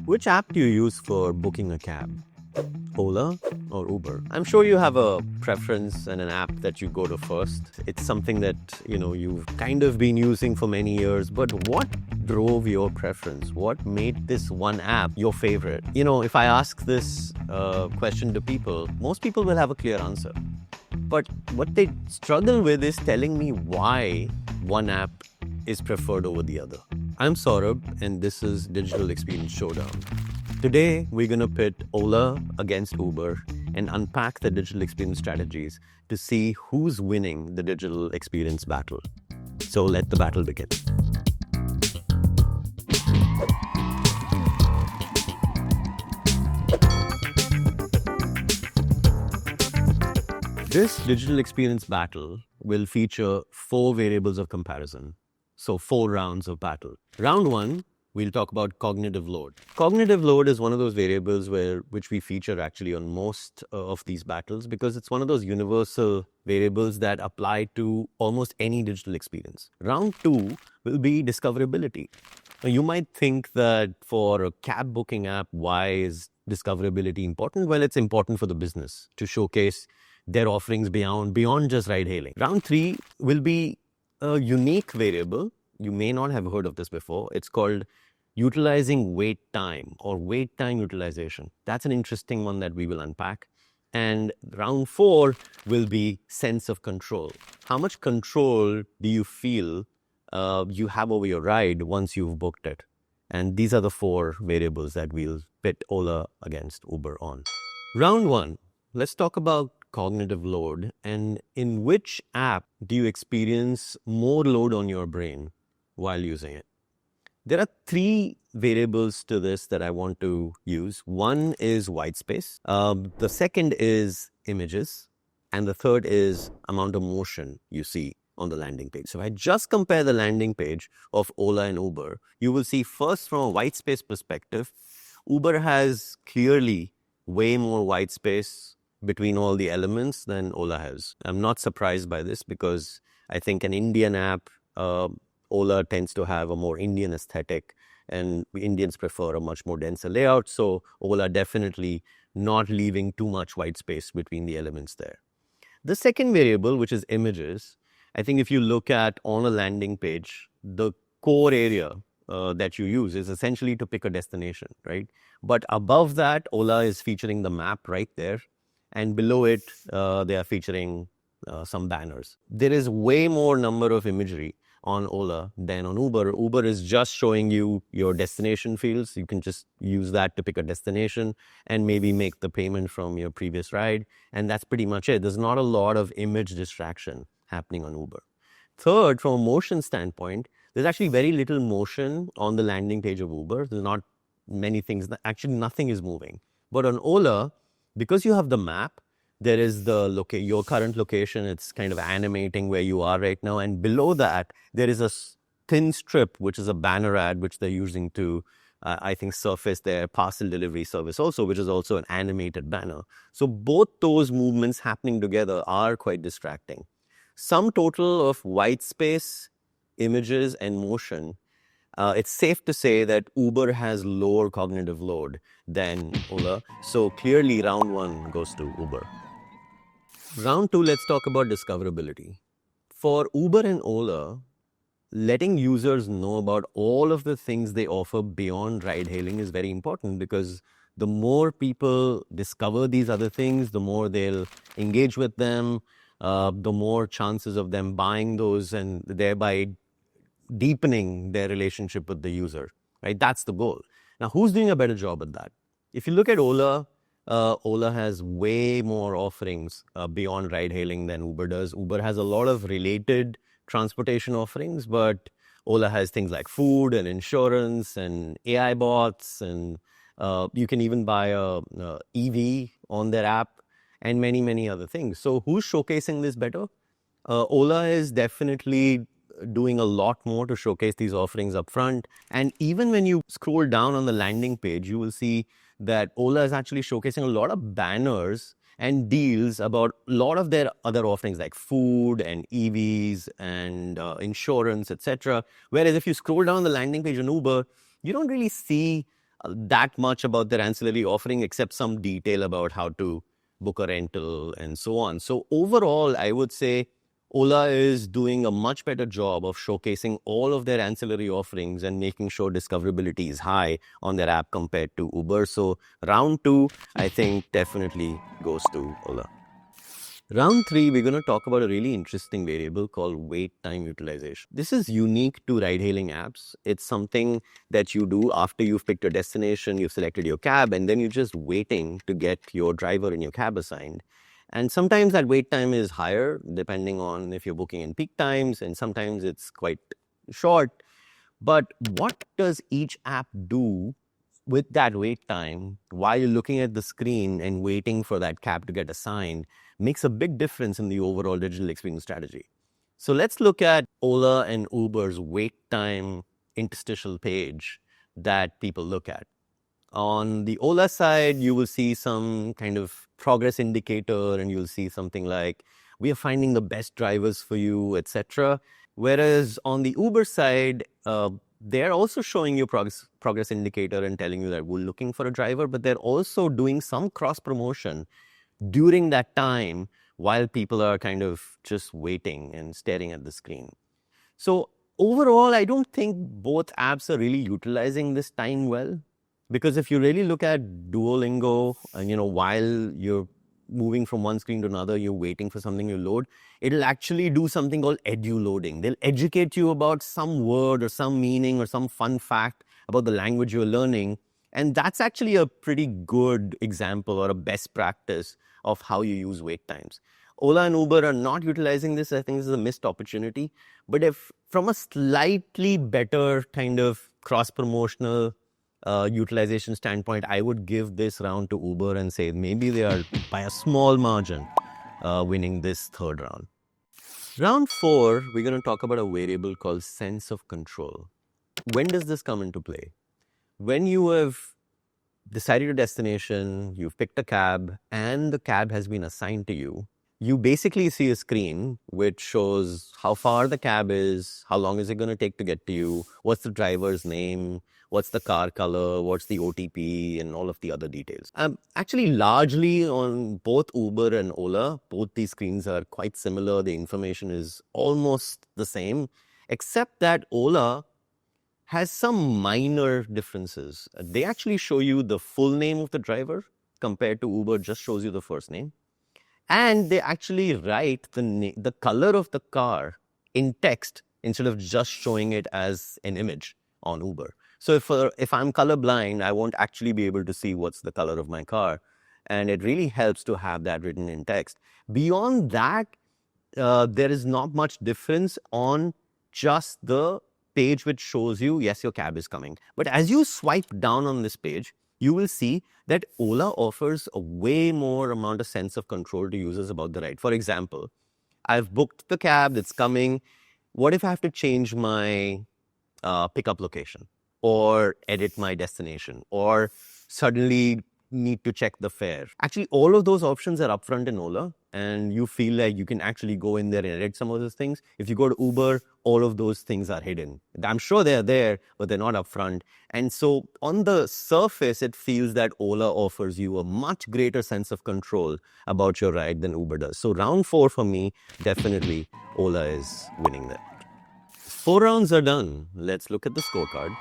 Which app do you use for booking a cab? Ola or Uber? I'm sure you have a preference and an app that you go to first. It's something that, you've kind of been using for many years, but what drove your preference? What made this one app your favorite? If I ask this question to people, most people will have a clear answer. But what they struggle with is telling me why one app is preferred over the other. I'm Saurabh, and this is Digital Experience Showdown. Today, we're going to pit Ola against Uber and unpack the digital experience strategies to see who's winning the digital experience battle. So let the battle begin. This digital experience battle will feature 4 variables of comparison. So 4 rounds of battle. Round 1, we'll talk about cognitive load. Cognitive load is one of those variables which we feature actually on most of these battles because it's one of those universal variables that apply to almost any digital experience. Round 2 will be discoverability. Now, you might think that for a cab booking app, why is discoverability important? Well, it's important for the business to showcase their offerings beyond just ride hailing. Round 3 will be a unique variable. You may not have heard of this before. It's called utilizing wait time or wait time utilization. That's an interesting one that we will unpack. And round 4 will be sense of control. How much control do you feel you have over your ride once you've booked it? And these are the 4 variables that we'll pit Ola against Uber on. Round 1, let's talk about cognitive load, and in which app do you experience more load on your brain while using it? There are 3 variables to this that I want to use. One is white space, the second is images, and the third is amount of motion you see on the landing page. So if I just compare the landing page of Ola and Uber, you will see first from a white space perspective, Uber has clearly way more white space between all the elements than Ola has. I'm not surprised by this because I think an Indian app, Ola tends to have a more Indian aesthetic and Indians prefer a much more denser layout. So Ola definitely not leaving too much white space between the elements there. The second variable, which is images, I think if you look at on a landing page, the core area that you use is essentially to pick a destination, right? But above that, Ola is featuring the map right there. And below it, they are featuring some banners. There is way more number of imagery on Ola than on Uber. Uber is just showing you your destination fields. You can just use that to pick a destination and maybe make the payment from your previous ride. And that's pretty much it. There's not a lot of image distraction happening on Uber. Third, from a motion standpoint, there's actually very little motion on the landing page of Uber. There's not many things. Actually, nothing is moving. But on Ola, because you have the map, there is your current location. It's kind of animating where you are right now. And below that, there is a thin strip, which is a banner ad, which they're using to, I think, surface their parcel delivery service also, which is also an animated banner. So both those movements happening together are quite distracting. Sum total of white space, images, and motion, it's safe to say that Uber has lower cognitive load than Ola. So clearly round 1 goes to Uber. Round 2, let's talk about discoverability. For Uber and Ola, letting users know about all of the things they offer beyond ride hailing is very important because the more people discover these other things, the more they'll engage with them, the more chances of them buying those and thereby deepening their relationship with the user, right? That's the goal. Now, who's doing a better job at that? If you look at Ola, Ola has way more offerings beyond ride hailing than Uber does. Uber has a lot of related transportation offerings, but Ola has things like food and insurance and AI bots, and you can even buy a EV on their app and many, many other things. So who's showcasing this better? Ola is definitely doing a lot more to showcase these offerings up front. And even when you scroll down on the landing page, you will see that Ola is actually showcasing a lot of banners and deals about a lot of their other offerings like food and EVs and insurance, etc. Whereas if you scroll down the landing page on Uber, you don't really see that much about their ancillary offering, except some detail about how to book a rental and so on. So overall, I would say Ola is doing a much better job of showcasing all of their ancillary offerings and making sure discoverability is high on their app compared to Uber. So round two, I think definitely goes to Ola. Round three, we're going to talk about a really interesting variable called wait time utilization. This is unique to ride hailing apps. It's something that you do after you've picked your destination, you've selected your cab, and then you're just waiting to get your driver and your cab assigned. And sometimes that wait time is higher depending on if you're booking in peak times, and sometimes it's quite short. But what does each app do with that wait time while you're looking at the screen and waiting for that cab to get assigned makes a big difference in the overall digital experience strategy. So let's look at Ola and Uber's wait time interstitial page that people look at. On the Ola side, you will see some kind of progress indicator, and you'll see something like, we are finding the best drivers for you, etc. Whereas on the Uber side, they're also showing you progress indicator and telling you that we're looking for a driver, but they're also doing some cross promotion during that time while people are kind of just waiting and staring at the screen. So overall, I don't think both apps are really utilizing this time well, because if you really look at Duolingo, while you're moving from one screen to another, you're waiting for something to load, it'll actually do something called edu loading. They'll educate you about some word or some meaning or some fun fact about the language you're learning. And that's actually a pretty good example or a best practice of how you use wait times. Ola and Uber are not utilizing this. I think this is a missed opportunity. But if from a slightly better kind of cross-promotional utilization standpoint, I would give this round to Uber and say maybe they are by a small margin winning this third round. Round four, we're going to talk about a variable called sense of control. When does this come into play? When you have decided your destination, you've picked a cab, and the cab has been assigned to you, you basically see a screen which shows how far the cab is, how long is it going to take to get to you, what's the driver's name, what's the car color, what's the OTP, and all of the other details. Actually, largely on both Uber and Ola, both these screens are quite similar. The information is almost the same, except that Ola has some minor differences. They actually show you the full name of the driver compared to Uber just shows you the first name. And they actually write the color of the car in text instead of just showing it as an image on Uber. So if I'm colorblind, I won't actually be able to see what's the color of my car. And it really helps to have that written in text. Beyond that, there is not much difference on just the page which shows you, yes, your cab is coming. But as you swipe down on this page, you will see that Ola offers a way more amount of sense of control to users about the ride. For example, I've booked the cab that's coming. What if I have to change my pickup location or edit my destination or suddenly need to check the fare? Actually, all of those options are upfront in Ola, and you feel like you can actually go in there and edit some of those things. If you go to Uber, all of those things are hidden. I'm sure they're there, but they're not upfront. And so on the surface, it feels that Ola offers you a much greater sense of control about your ride than Uber does. So round four for me, definitely Ola is winning there. 4 rounds are done. Let's look at the scorecard.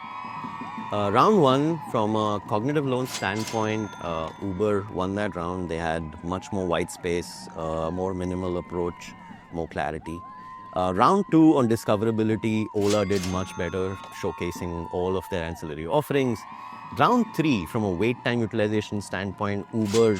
Round one, from a cognitive load standpoint, Uber won that round. They had much more white space, more minimal approach, more clarity. Round two, on discoverability, Ola did much better, showcasing all of their ancillary offerings. Round three, from a wait time utilization standpoint, Uber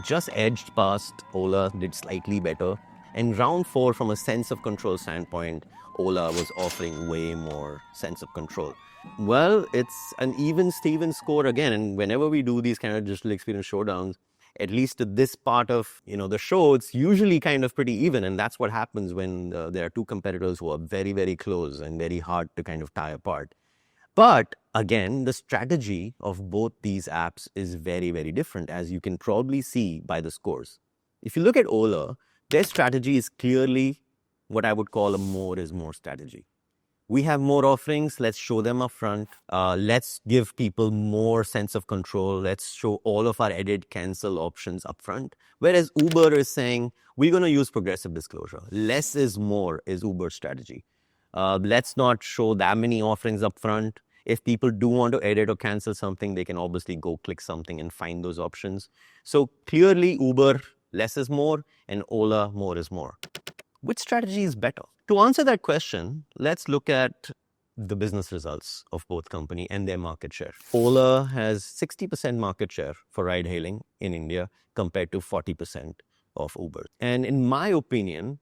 just edged past Ola, did slightly better. And round four, from a sense of control standpoint, Ola was offering way more sense of control. Well, it's an even Steven score again. And whenever we do these kind of digital experience showdowns, at least at this part of the show, it's usually kind of pretty even. And that's what happens when there are two competitors who are very, very close and very hard to kind of tie apart. But again, the strategy of both these apps is very, very different, as you can probably see by the scores. If you look at Ola, their strategy is clearly what I would call a more is more strategy. We have more offerings. Let's show them up front. Let's give people more sense of control. Let's show all of our edit, cancel options up front. Whereas Uber is saying, we're going to use progressive disclosure. Less is more is Uber's strategy. Let's not show that many offerings up front. If people do want to edit or cancel something, they can obviously go click something and find those options. So clearly, Uber, less is more, and Ola, more is more. Which strategy is better? To answer that question, let's look at the business results of both company and their market share. Ola has 60% market share for ride hailing in India compared to 40% of Uber. And in my opinion,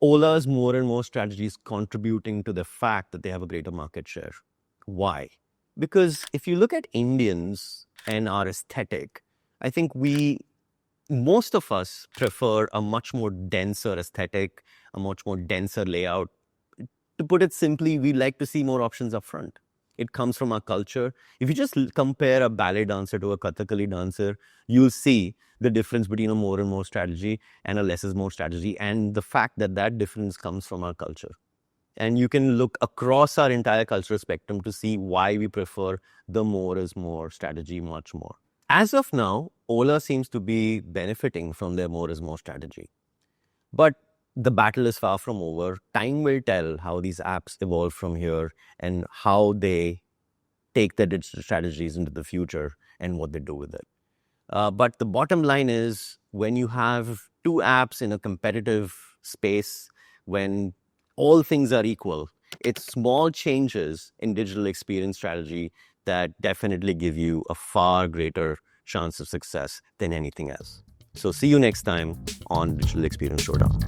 Ola's more and more strategy is contributing to the fact that they have a greater market share. Why? Because if you look at Indians and our aesthetic, I think most of us prefer a much more denser aesthetic, a much more denser layout. To put it simply, we like to see more options up front. It comes from our culture. If you just compare a ballet dancer to a Kathakali dancer, you'll see the difference between a more and more strategy and a less is more strategy, and the fact that that difference comes from our culture. And you can look across our entire cultural spectrum to see why we prefer the more is more strategy much more. As of now, Ola seems to be benefiting from their more is more strategy. But the battle is far from over. Time will tell how these apps evolve from here and how they take their digital strategies into the future and what they do with it. But the bottom line is, when you have two apps in a competitive space, when all things are equal, it's small changes in digital experience strategy that definitely give you a far greater chance of success than anything else. So see you next time on Digital Experience Showdown.